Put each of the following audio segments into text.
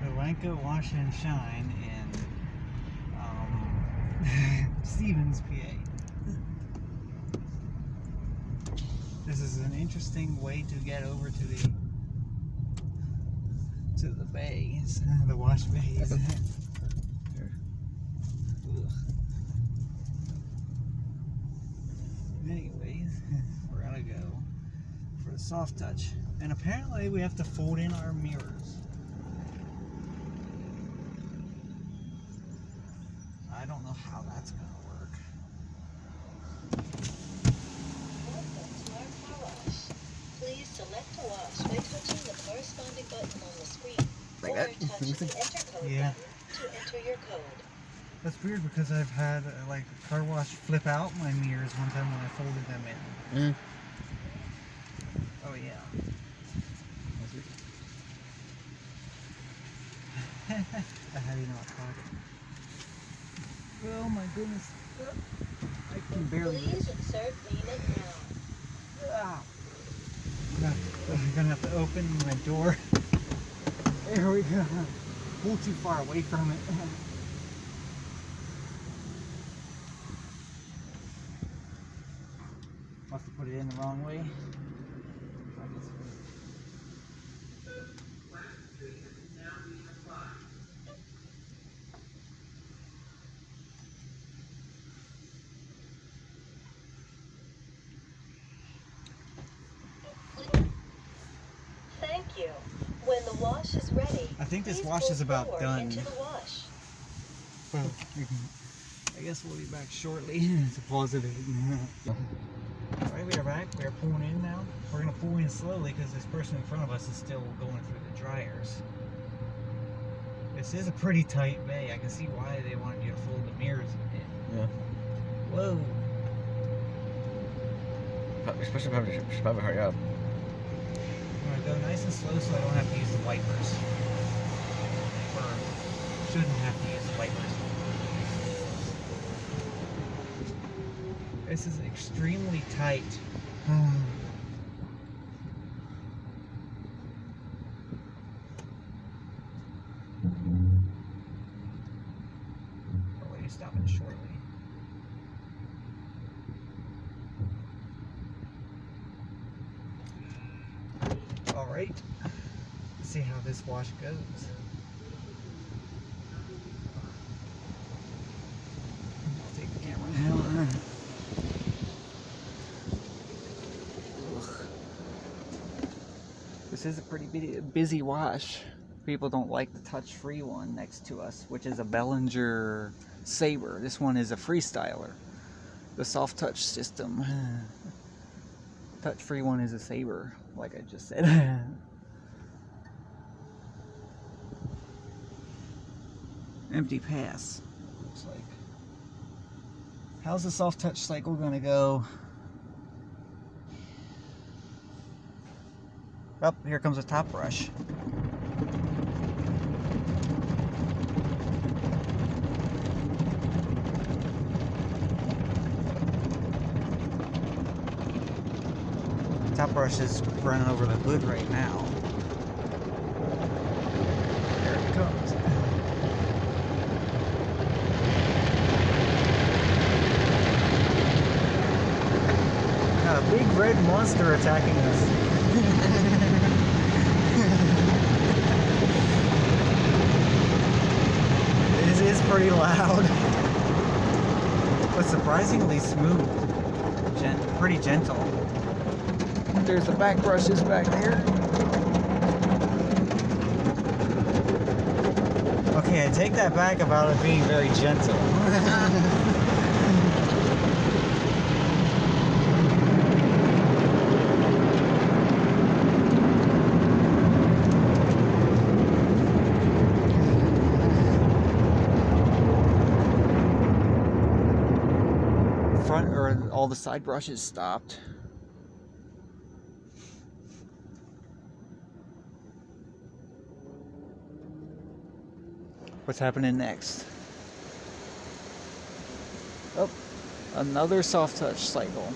the Lanco Wash and Shine in Stevens, PA. This is an interesting way to get over to the bays, the wash bays. Anyways, we're gonna go for the soft touch, and apparently we have to fold in our mirrors. I don't know how that's gonna work. Welcome to our car wash. Please select a wash by touching the corresponding button on the screen, Like or that? touch the enter code Yeah. button to enter your code. That's weird because I've had like a car wash flip out my mirrors one time when I folded them in. Oh yeah. How do you know what talk? Oh my goodness. I can barely. Please insert payment now. I'm gonna have to open my door. There we go. Pull too far away from it. Must have put it in the wrong way. Thank you. When the wash is ready, I think this please wash pull is about forward done. into the wash. Well, I guess we'll be back shortly. It's a positive. Alright, we are back. We are pulling in now. We're going to pull in slowly because this person in front of us is still going through the dryers. This is a pretty tight bay. I can see why they wanted you to fold the mirrors in. Yeah. Whoa. Especially if you should probably hurry up. I'm going to go nice and slow so I don't have to use the wipers. Or shouldn't have to use the wipers. This is extremely tight. Probably stop it shortly. Alright, let's see how this wash goes. I'll take the camera now. This is a pretty busy wash. People don't like the touch-free one next to us, which is a Belanger Sabre. This one is a Freestyler. The soft touch system. Touch-free one is a Sabre, like I just said. Empty pass, looks like. How's the soft touch cycle gonna go? Oh, here comes a top brush. Top brush is running over the hood right now. There it comes. Got a big red monster attacking us. This is pretty loud, but surprisingly smooth. Pretty gentle. There's the back brushes back there. Okay, I take that back about it being very gentle. All the side brushes stopped. What's happening next? Oh, another soft touch cycle.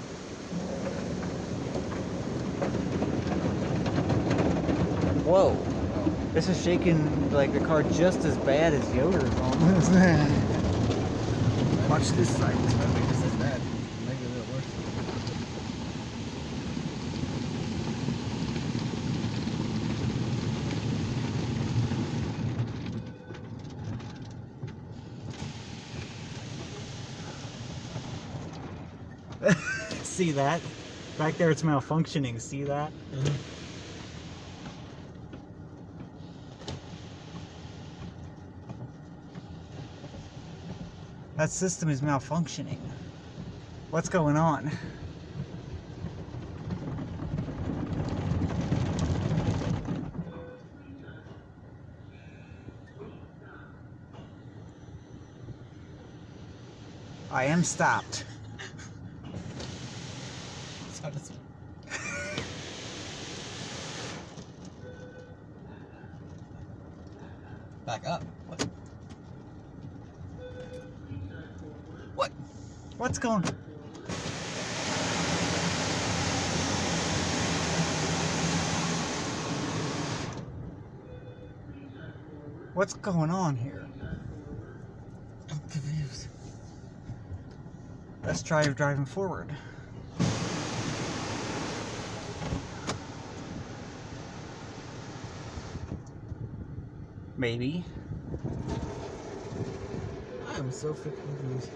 Whoa. This is shaking like the car just as bad as Yoder's almost. Watch this side. This might be just as bad. Maybe a little worse. See that? Back there it's malfunctioning. See that? That system is malfunctioning. What's going on? I am stopped. Back up. What? What? What's going on? What's going on here? I'm confused. Let's try driving forward. Maybe. I am so freaking confused.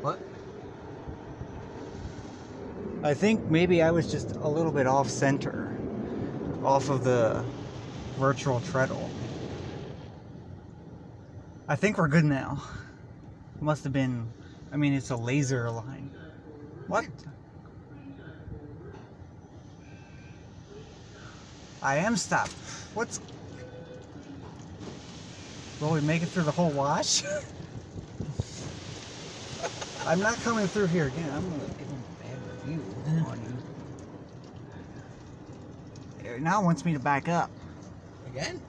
What? I think maybe I was just a little bit off center, off of the virtual treadle. I think we're good now. Must have been, I mean, it's a laser line. What? I am stopped. What's... Will we make it through the whole wash? I'm not coming through here again. I'm gonna give him a bad review on you. Now it wants me to back up. Again?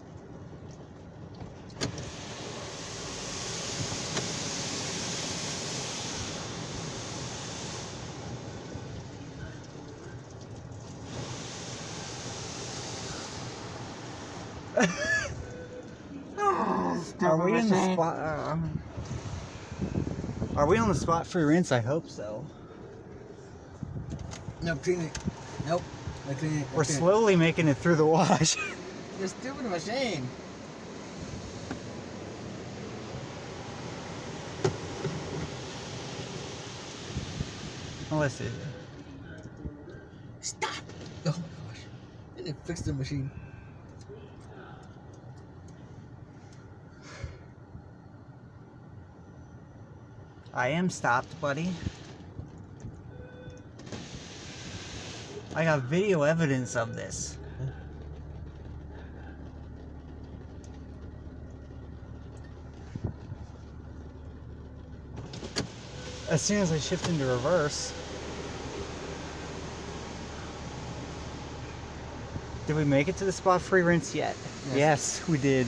Are we in the spot? Are we on the spot for your rinse? I hope so. No, clean it. Nope. I clean it. We're slowly making it through the wash. You're stupid machine. Unless it... Stop! Oh my gosh. I didn't fix the machine. I am stopped, buddy. I got video evidence of this. As soon as I shift into reverse. Did we make it to the spot free rinse yet? Yes, we did.